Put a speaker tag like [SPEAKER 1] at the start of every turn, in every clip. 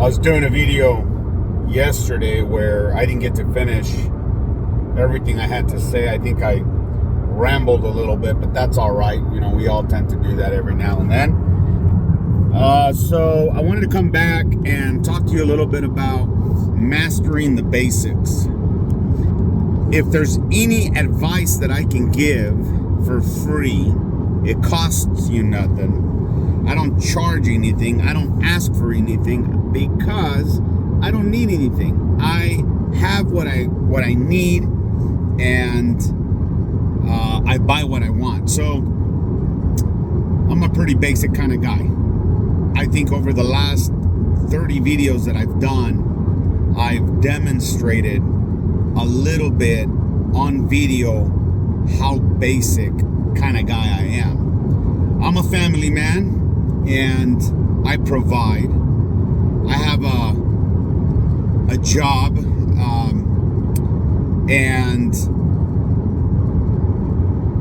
[SPEAKER 1] I was doing a video yesterday where I didn't get to finish everything I had to say. I think I rambled a little bit, but that's all right. You know, we all tend to do that every now and then. So I wanted to come back and talk to you a little bit about mastering the basics. If there's any advice that I can give for free, it costs you nothing. I don't charge anything. I don't ask for anything because I don't need anything. I have what I need, and I buy what I want. So I'm a pretty basic kind of guy. I think over the last 30 videos that I've done, I've demonstrated a little bit on video how basic kind of guy I am. I'm a family man and I provide. I have a job, and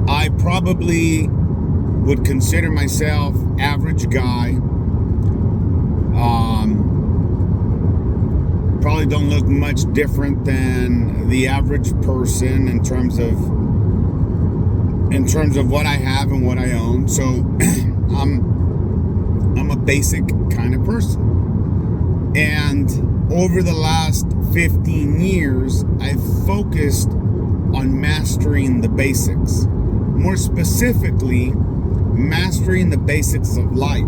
[SPEAKER 1] I probably would consider myself average guy. Probably don't look much different than the average person in terms of what I have and what I own. So I'm a basic kind of person. And over the last 15 years, I've focused on mastering the basics. More specifically, mastering the basics of life.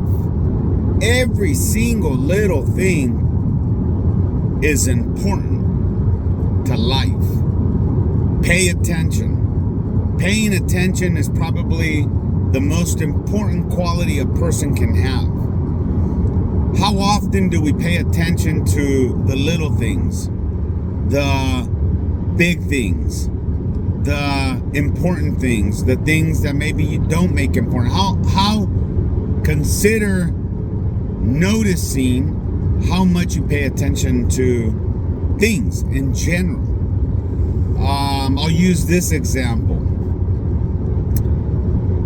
[SPEAKER 1] Every single little thing is important to life. Pay attention. Paying attention is probably the most important quality a person can have. How often do we pay attention to the little things, the big things, the important things, the things that maybe you don't make important? How consider noticing how much you pay attention to things in general. I'll use this example.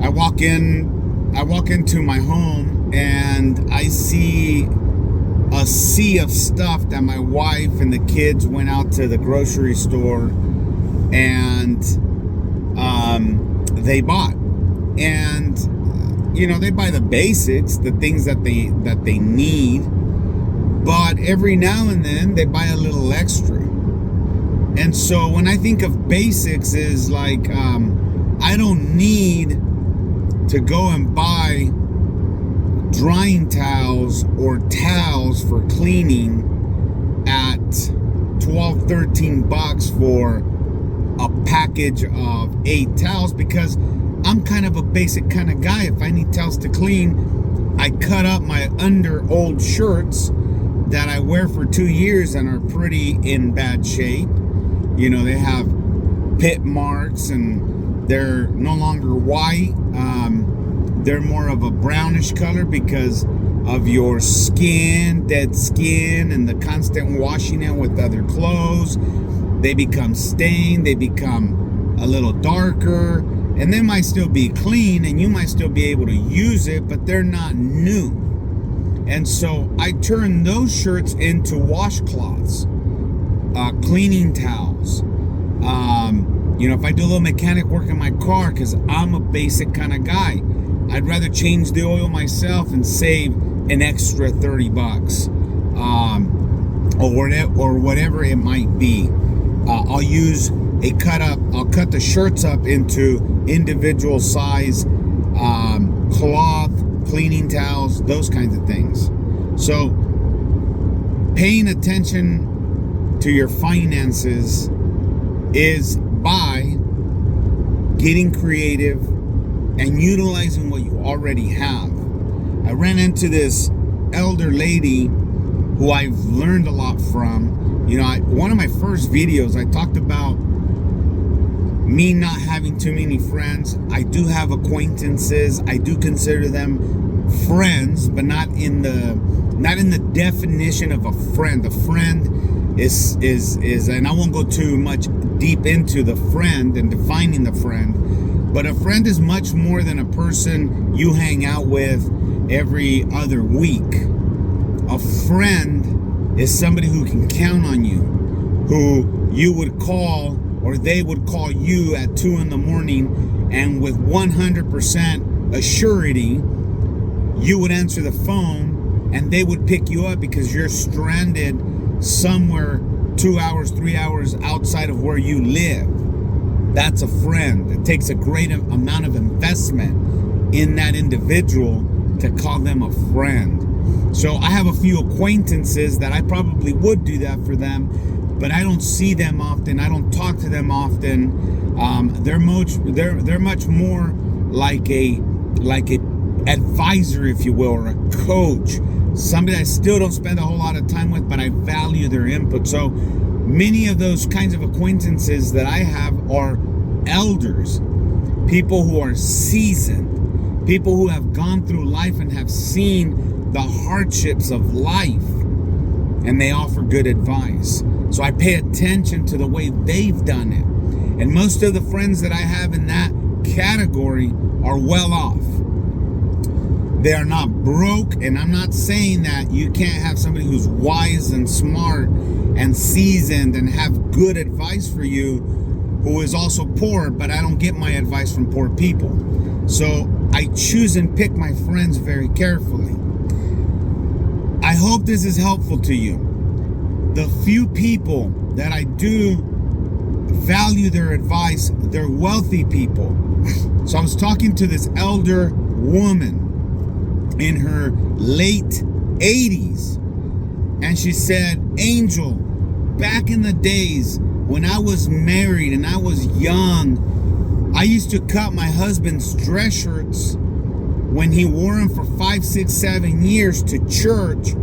[SPEAKER 1] I walk into my home and I see a sea of stuff that my wife and the kids went out to the grocery store and they bought. And you know, they buy the basics, the things that they need, but every now and then they buy a little extra. And so when I think of basics is like, I don't need to go and buy drying towels or towels for cleaning at $12-13 for a package of 8 towels, because I'm kind of a basic kind of guy. If I need towels to clean, I cut up my old shirts that I wear for 2 years and are pretty in bad shape. You know, they have pit marks and they're no longer white. They're more of a brownish color because of your skin, dead skin, and the constant washing it with other clothes. They become stained, they become a little darker, and they might still be clean and you might still be able to use it, but they're not new. And so I turn those shirts into washcloths, cleaning towels. You know, if I do a little mechanic work in my car, because I'm a basic kind of guy, I'd rather change the oil myself and save an extra $30, or whatever it might be. I'll use I'll cut the shirts up into individual size cloth, cleaning towels, those kinds of things. So paying attention to your finances is by getting creative and utilizing what you already have. I ran into this elder lady who I've learned a lot from. You know, one of my first videos, I talked about me not having too many friends. I do have acquaintances. I do consider them friends, but not in the definition of a friend. A friend is, and I won't go too much deep into the friend and defining the friend, but a friend is much more than a person you hang out with every other week. A friend is somebody who can count on you, who you would call or they would call you at 2 in the morning, and with 100% assurity, you would answer the phone and they would pick you up because you're stranded somewhere 2 hours, 3 hours outside of where you live. That's a friend. It takes a great amount of investment in that individual to call them a friend. So I have a few acquaintances that I probably would do that for them, but I don't see them often. I don't talk to them often. They're much more like a advisor, if you will, or a coach. Somebody I still don't spend a whole lot of time with, but I value their input. So many of those kinds of acquaintances that I have are elders, people who are seasoned, people who have gone through life and have seen the hardships of life, and they offer good advice. So I pay attention to the way they've done it. And most of the friends that I have in that category are well off. They are not broke, and I'm not saying that you can't have somebody who's wise and smart and seasoned and have good advice for you who is also poor, but I don't get my advice from poor people. So I choose and pick my friends very carefully. I hope this is helpful to you. The few people that I do value their advice, they're wealthy people. So I was talking to this elder woman in her late 80s, and she said, Angel, back in the days when I was married and I was young, I used to cut my husband's dress shirts when he wore them for 5, 6, 7 years to church,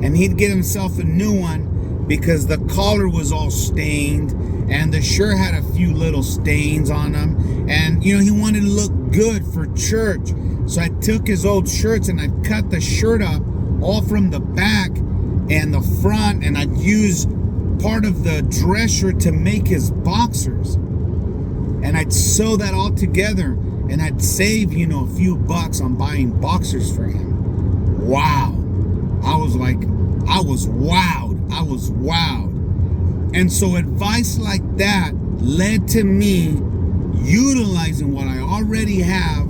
[SPEAKER 1] and he'd get himself a new one because the collar was all stained and the shirt had a few little stains on them, and he wanted to look good for church. So I took his old shirts and I'd cut the shirt up all from the back and the front, and I'd use part of the dress shirt to make his boxers, and I'd sew that all together, and I'd save a few bucks on buying boxers for him. Wow. I was wowed. And so advice like that led to me utilizing what I already have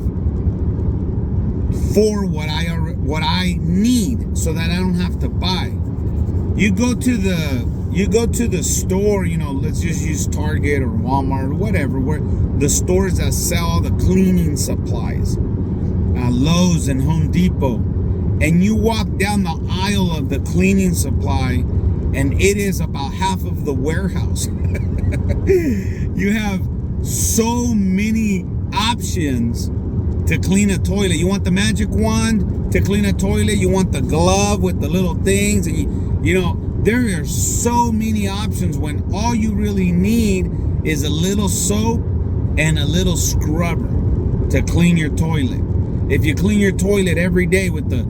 [SPEAKER 1] for what I need, so that I don't have to buy. You go to the store, let's just use Target or Walmart or whatever, where the stores that sell all the cleaning supplies, Lowe's and Home Depot, and you walk down the aisle of the cleaning supply, and it is about half of the warehouse. You have so many options to clean a toilet. You want the magic wand to clean a toilet, you want the glove with the little things, and there are so many options when all you really need is a little soap and a little scrubber to clean your toilet. If you clean your toilet every day with a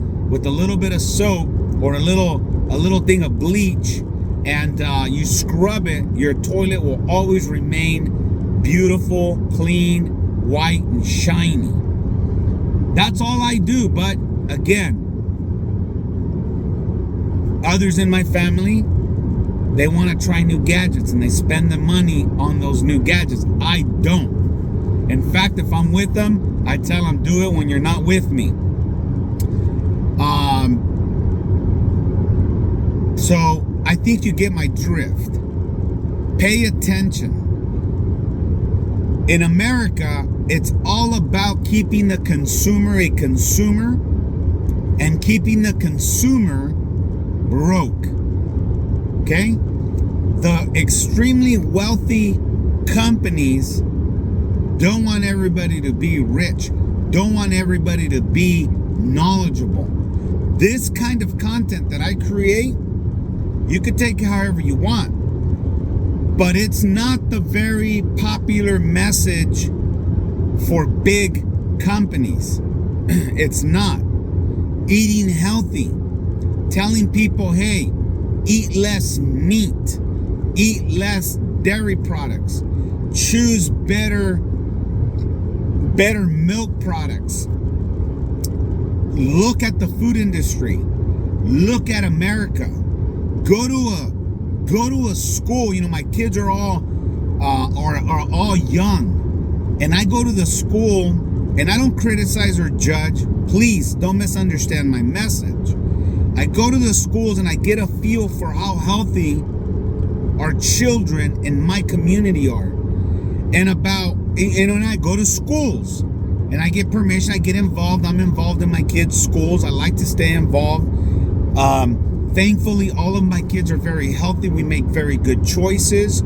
[SPEAKER 1] little bit of soap or a little thing of bleach, and you scrub it, your toilet will always remain beautiful, clean, white, and shiny. That's all I do. But again, others in my family, they want to try new gadgets and they spend the money on those new gadgets. I don't. In fact, if I'm with them, I tell them, do it when you're not with me. So I think you get my drift. Pay attention. In America, it's all about keeping the consumer a consumer and keeping the consumer broke. Okay? The extremely wealthy companies don't want everybody to be rich, don't want everybody to be knowledgeable. This kind of content that I create, you could take it however you want, but it's not the very popular message for big companies. It's not. Eating healthy, telling people, hey, eat less meat, eat less dairy products, choose better milk products. Look at the food industry. Look at America. go to a school. You know, my kids are all all young, and I go to the school, and I don't criticize or judge. Please don't misunderstand my message. I go to the schools and I get a feel for how healthy our children in my community are. And when I go to schools and I get permission, I get involved. I'm involved in my kids' schools. I like to stay involved. Thankfully, all of my kids are very healthy. We make very good choices.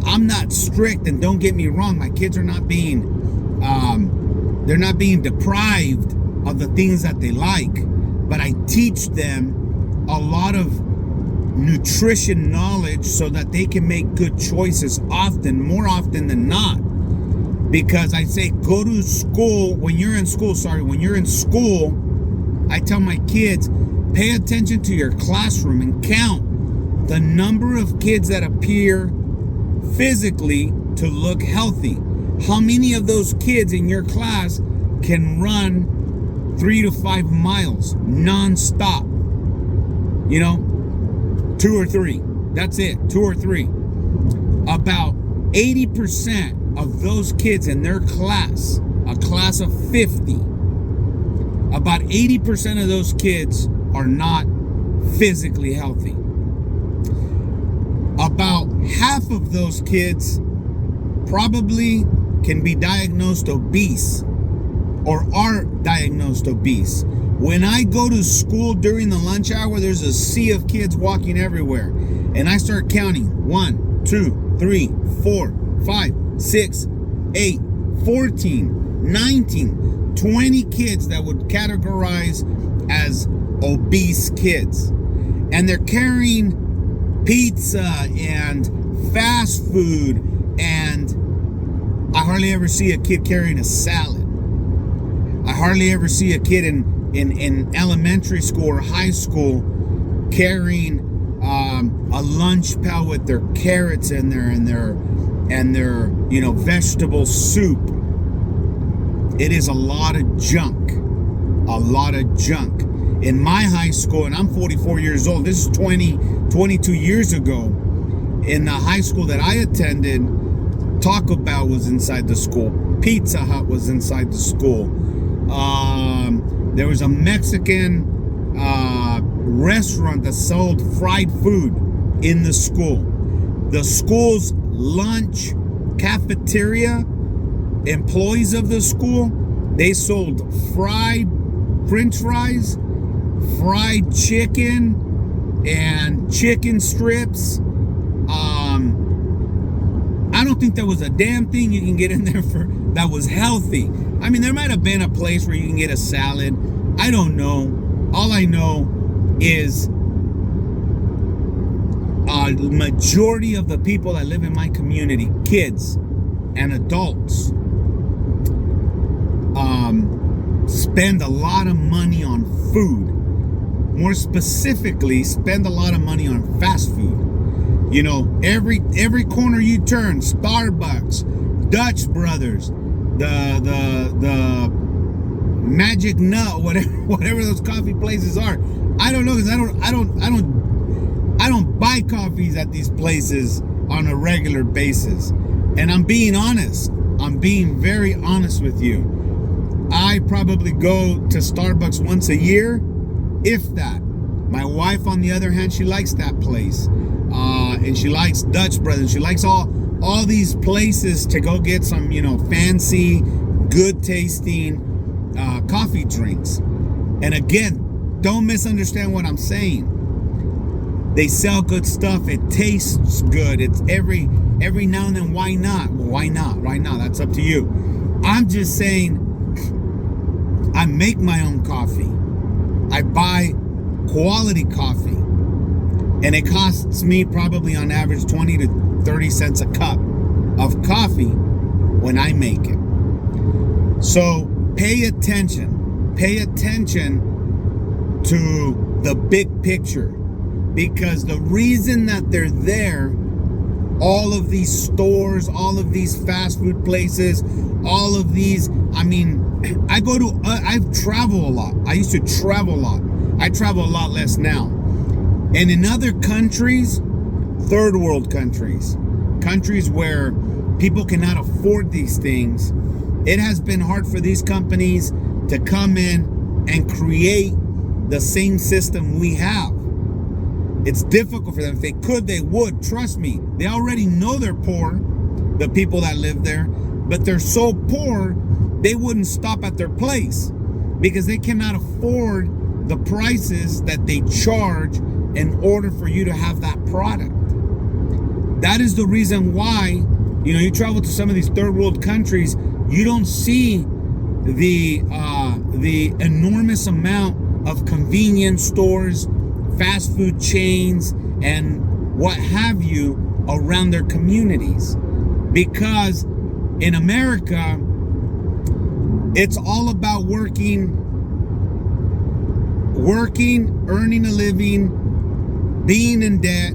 [SPEAKER 1] I'm not strict, and don't get me wrong, my kids are not being they're not being deprived of the things that they like, but I teach them a lot of nutrition knowledge so that they can make good choices more often than not. Because I say, go to school. When you're in school, I tell my kids, pay attention to your classroom and count the number of kids that appear physically to look healthy. How many of those kids in your class can run 3 to 5 miles non-stop? 2 or 3. That's it, 2 or 3. About 80% of those kids in their class, a class of 50, about 80% of those kids are not physically healthy. About half of those kids probably can be diagnosed obese or are diagnosed obese. When I go to school during the lunch hour, there's a sea of kids walking everywhere. And I start counting 1, 2, 3, 4, 5, 6, 8, 14, 19, 20 kids that would categorize as obese kids. And they're carrying pizza and fast food, and I hardly ever see a kid carrying a salad. I hardly ever see a kid in elementary school or high school carrying a lunch pail with their carrots in there and their vegetable soup. It is a lot of junk. In my high school, and I'm 44 years old, this is 22 years ago, in the high school that I attended, Taco Bell was inside the school. Pizza Hut was inside the school. There was a Mexican restaurant that sold fried food in the school. The school's lunch cafeteria, employees of the school, they sold fried French fries, fried chicken, and chicken strips. I don't think there was a damn thing you can get in there that was healthy. I mean, there might have been a place where you can get a salad. I don't know. All I know is the majority of the people that live in my community, kids and adults, spend a lot of money on food. More specifically, spend a lot of money on fast food. Every corner you turn, Starbucks, Dutch Brothers, the Magic Nut, whatever those coffee places are. I don't know, because I don't buy coffees at these places on a regular basis. And I'm being honest. I'm being very honest with you. I probably go to Starbucks once a year, if that. My wife, on the other hand, she likes that place. And she likes Dutch Brothers. She likes all these places to go get some, fancy, good tasting coffee drinks. And again, don't misunderstand what I'm saying. They sell good stuff. It tastes good. It's every now and then. Why not? Well, why not? Right now, that's up to you. I'm just saying, I make my own coffee. I buy quality coffee. And it costs me probably on average 20 to 30 cents a cup of coffee when I make it. So pay attention. Pay attention to the big picture. Because the reason that they're there, all of these stores, all of these fast food places, all of these, I travel a lot. I used to travel a lot. I travel a lot less now. And in other countries, third world countries, countries where people cannot afford these things, it has been hard for these companies to come in and create the same system we have. It's difficult for them. If they could, they would. Trust me. They already know they're poor, the people that live there, but they're so poor, they wouldn't stop at their place because they cannot afford the prices that they charge in order for you to have that product. That is the reason why, you travel to some of these third world countries, you don't see the enormous amount of convenience stores, fast food chains, and what have you around their communities. Because in America, it's all about working, earning a living, being in debt,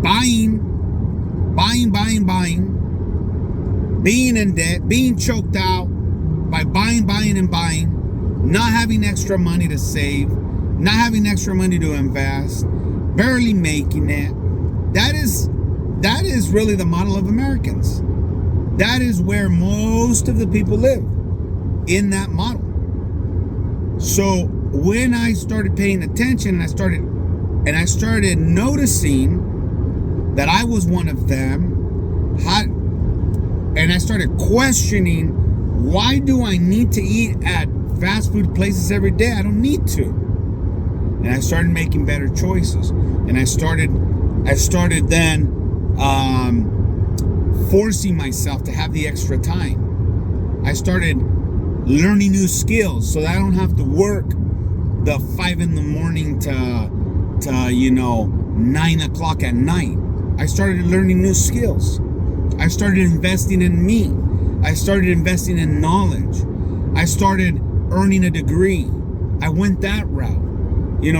[SPEAKER 1] buying, being in debt, being choked out by buying, not having extra money to save, not having extra money to invest, barely making it. That is really the model of Americans. That is where most of the people live, in that model. So when I started paying attention and I started noticing that I was one of them, and I started questioning, why do I need to eat at fast food places every day? I don't need to. And I started making better choices. And I started then forcing myself to have the extra time. I started learning new skills so that I don't have to work the 5 a.m. to 9 o'clock at night. I started learning new skills. I started investing in me. I started investing in knowledge. I started earning a degree. I went that route.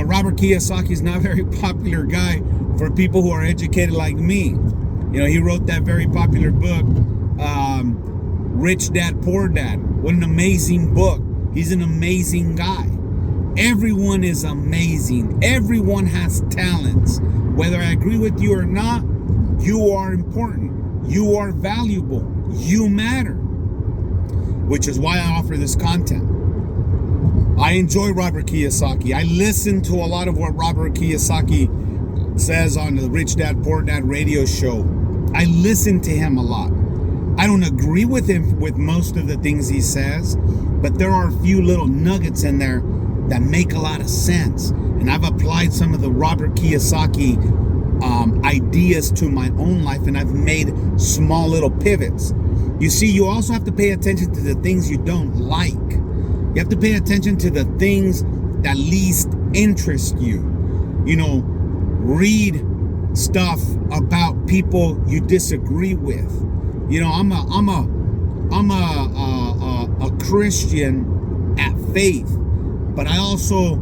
[SPEAKER 1] Robert Kiyosaki is not a very popular guy for people who are educated like me. He wrote that very popular book, Rich Dad, Poor Dad. What an amazing book. He's an amazing guy. Everyone is amazing. Everyone has talents. Whether I agree with you or not, you are important. You are valuable. You matter. Which is why I offer this content. I enjoy Robert Kiyosaki. I listen to a lot of what Robert Kiyosaki says on the Rich Dad, Poor Dad radio show. I listen to him a lot. I don't agree with him with most of the things he says, but there are a few little nuggets in there that make a lot of sense. And I've applied some of the Robert Kiyosaki ideas to my own life, and I've made small little pivots. You see, you also have to pay attention to the things you don't like. You have to pay attention to the things that least interest you. Read stuff about people you disagree with. I'm a Christian at faith, but I also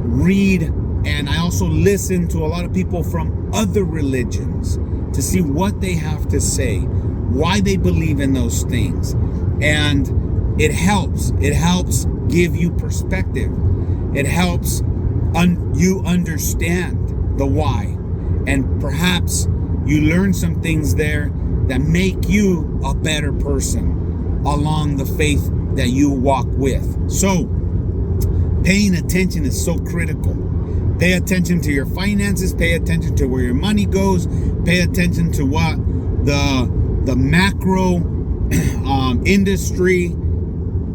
[SPEAKER 1] read and I also listen to a lot of people from other religions to see what they have to say, why they believe in those things. And it helps give you perspective. It helps you understand the why. And perhaps you learn some things there that make you a better person along the faith that you walk with. So, paying attention is so critical. Pay attention to your finances, pay attention to where your money goes, pay attention to what the macro industry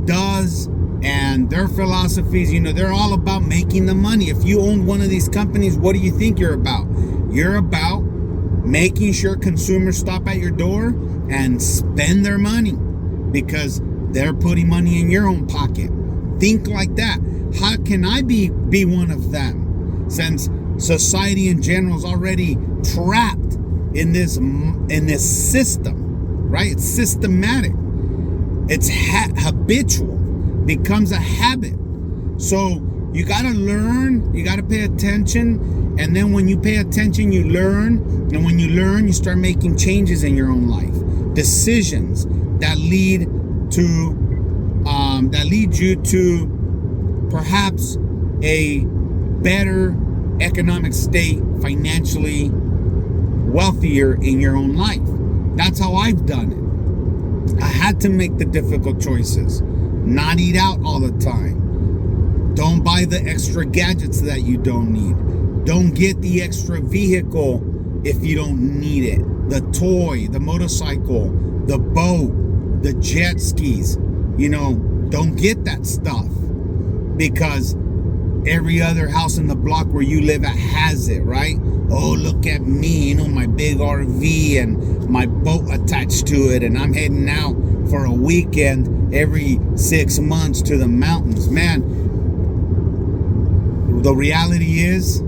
[SPEAKER 1] does and their philosophies. They're all about making the money. If you own one of these companies, what do you think you're about? You're about making sure consumers stop at your door and spend their money because they're putting money in your own pocket. Think like that. How can I be one of them? Since society in general is already trapped in this system, right? It's systematic. It's habitual. Becomes a habit. So you got to learn. You got to pay attention. And then when you pay attention, you learn. And when you learn, you start making changes in your own life. Decisions that lead you to perhaps a better economic state, financially wealthier in your own life. That's how I've done it. I had to make the difficult choices. Not eat out all the time. Don't buy the extra gadgets that you don't need. Don't get the extra vehicle if you don't need it. The toy, the motorcycle, the boat, the jet skis. Don't get that stuff because every other house in the block where you live at has it, right? Oh, look at me, my big RV and my boat attached to it, and I'm heading out for a weekend every 6 months to the mountains. Man, the reality is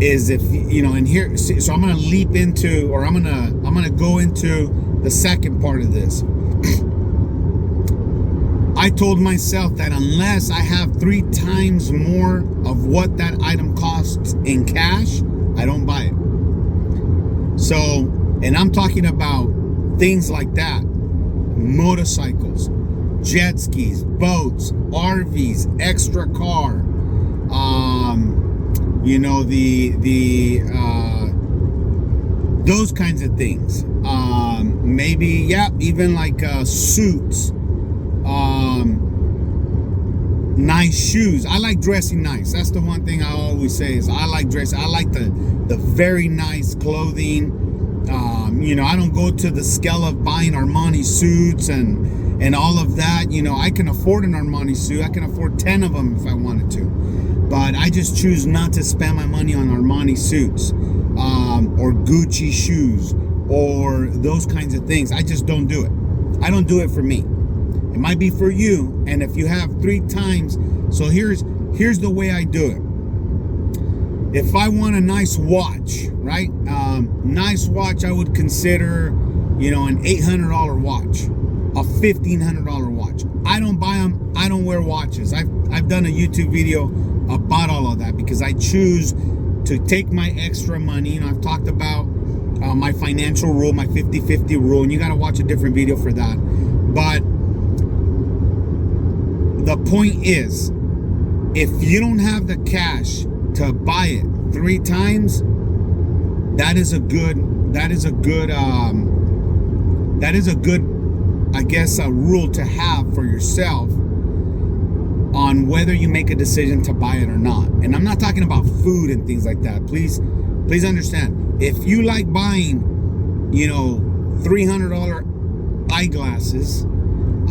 [SPEAKER 1] if and here, so I'm gonna leap into, or I'm gonna go into the second part of this. I told myself that unless I have 3 times more of what that item costs in cash, I don't buy it. So, and I'm talking about things like that: motorcycles, jet skis, boats, RVs, extra car, those kinds of things. Maybe, even like suits. Nice shoes. I like dressing nice. That's the one thing I always say is I like dressing. I like the very nice clothing. I don't go to the scale of buying Armani suits and all of that. I can afford an Armani suit. I can afford 10 of them if I wanted to. But I just choose not to spend my money on Armani suits or Gucci shoes or those kinds of things. I just don't do it. I don't do it for me. It might be for you, and if you have 3 times, so here's the way I do it. If I want a nice watch, right? Nice watch, I would consider, an $800 watch, a $1,500 watch. I don't buy them. I don't wear watches. I've done a YouTube video about all of that because I choose to take my extra money. I've talked about my financial rule, my 50-50 rule, and you got to watch a different video for that. But the point is, if you don't have the cash to buy it 3 times, that is a good, I guess, a rule to have for yourself on whether you make a decision to buy it or not. And I'm not talking about food and things like that. Please understand. If you like buying, $300 eyeglasses,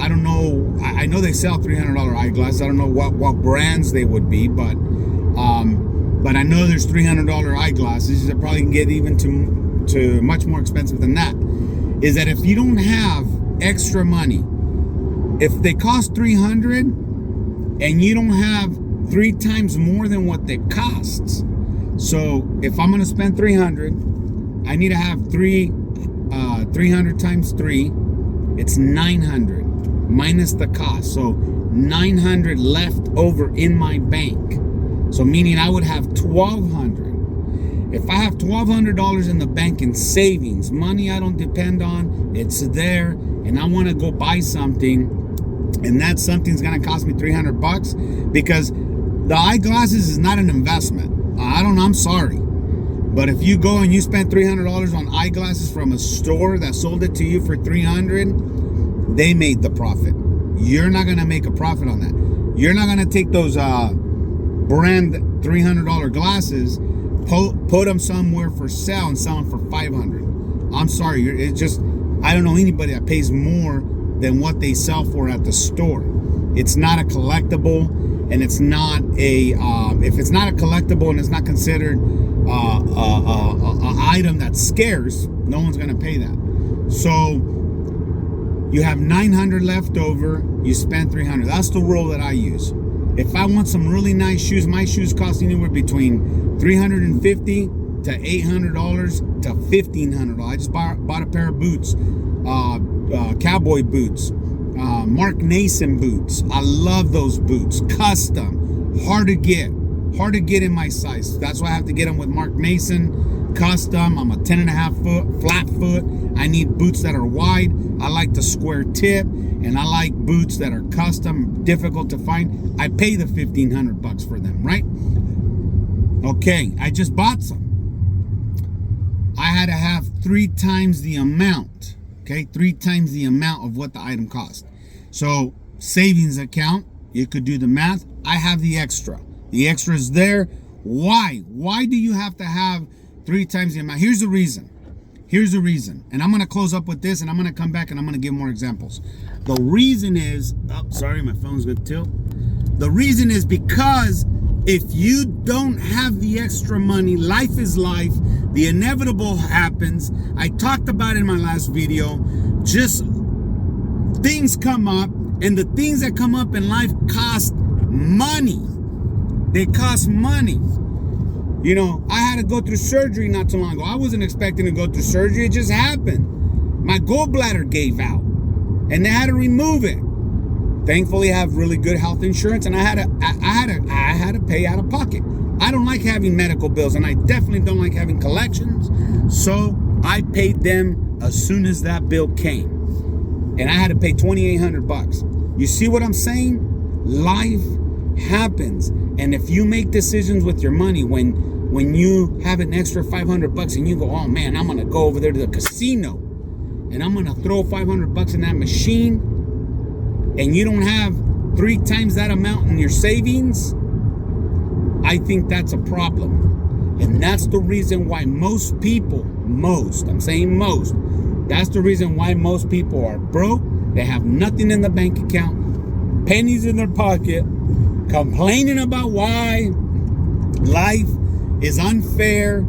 [SPEAKER 1] I don't know. I know they sell $300 eyeglasses. I don't know what brands they would be, but I know there's $300 eyeglasses. You probably can get even to much more expensive than that. Is that if you don't have extra money, if they cost $300 and you don't have 3 times more than what they cost, so if I'm gonna spend $300, I need to have 300 times 3. It's 900. Minus the cost, so 900 left over in my bank. So meaning I would have $1,200. If I have $1,200 in the bank in savings, money I don't depend on, it's there, and I want to go buy something, and that something's gonna cost me $300 because the eyeglasses is not an investment. I'm sorry, but if you go and you spend $300 on eyeglasses from a store that sold it to you for $300. They made the profit. You're not gonna make a profit on that. You're not gonna take those brand $300 glasses, put them somewhere for sale and sell them for $500. I'm sorry. I don't know anybody that pays more than what they sell for at the store. It's not a collectible, and it's not a. If it's not a collectible and it's not considered an item that's scarce, no one's gonna pay that. So. You have 900 left over, you spend 300. That's the rule that I use. If I want some really nice shoes, my shoes cost anywhere between $350 to $800 to $1,500. I just bought a pair of boots, cowboy boots, Mark Nason boots. I love those boots. Custom, hard to get in my size. That's why I have to get them with Mark Nason. Custom. I'm a 10.5 foot, flat foot. I need boots that are wide. I like the square tip, and I like boots that are custom, difficult to find. I pay the $1,500 for them, right? Okay, I just bought some. I had to have 3 times the amount. Okay, 3 times the amount of what the item cost. So savings account, you could do the math. I have the extra. The extra is there. Why? Why do you have to have 3 times the amount? Here's the reason. Here's the reason. And I'm going to close up with this and I'm going to come back and I'm going to give more examples. The reason is, oh, sorry, my phone's going to tilt. The reason is because if you don't have the extra money, life is life. The inevitable happens. I talked about it in my last video. Just things come up, and the things that come up in life cost money. They cost money. You know, I had to go through surgery not too long ago. I wasn't expecting to go through surgery. It just happened. My gallbladder gave out and they had to remove it. Thankfully, I have really good health insurance and I had to pay out of pocket. I don't like having medical bills and I definitely don't like having collections. So I paid them as soon as that bill came. And I had to pay $2,800. You see what I'm saying? Life happens. And if you make decisions with your money when you have an extra $500 and you go, oh man, I'm gonna go over there to the casino and I'm gonna throw $500 in that machine, and you don't have 3 times that amount in your savings, I think that's a problem. And that's the reason why most people, I'm saying most, that's the reason why most people are broke. They have nothing in the bank account, pennies in their pocket, complaining about why life is unfair.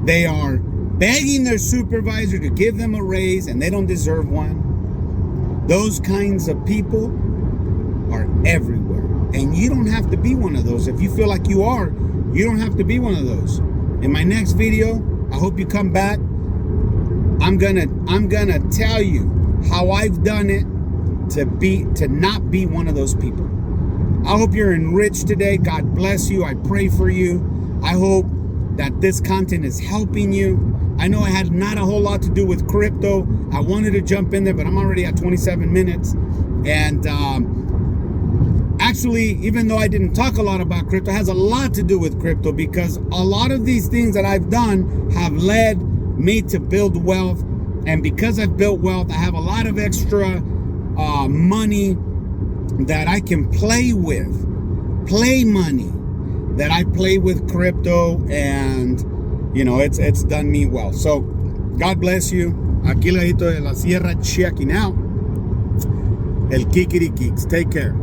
[SPEAKER 1] They are begging their supervisor to give them a raise and they don't deserve one. Those kinds of people are everywhere. And you don't have to be one of those. If you feel like you are, you don't have to be one of those. In my next video, I hope you come back. I'm gonna tell you how I've done it to not be one of those people. I hope you're enriched today. God bless you. I pray for you. I hope that this content is helping you. I know it had not a whole lot to do with crypto. I wanted to jump in there, but I'm already at 27 minutes. And actually, even though I didn't talk a lot about crypto, it has a lot to do with crypto, because a lot of these things that I've done have led me to build wealth. And because I've built wealth, I have a lot of extra money that I can play with, play money that I play with crypto, and you know, it's done me well. So God bless you. Aquí Ladito de la Sierra checking out. El Kikiri Geeks. Take care.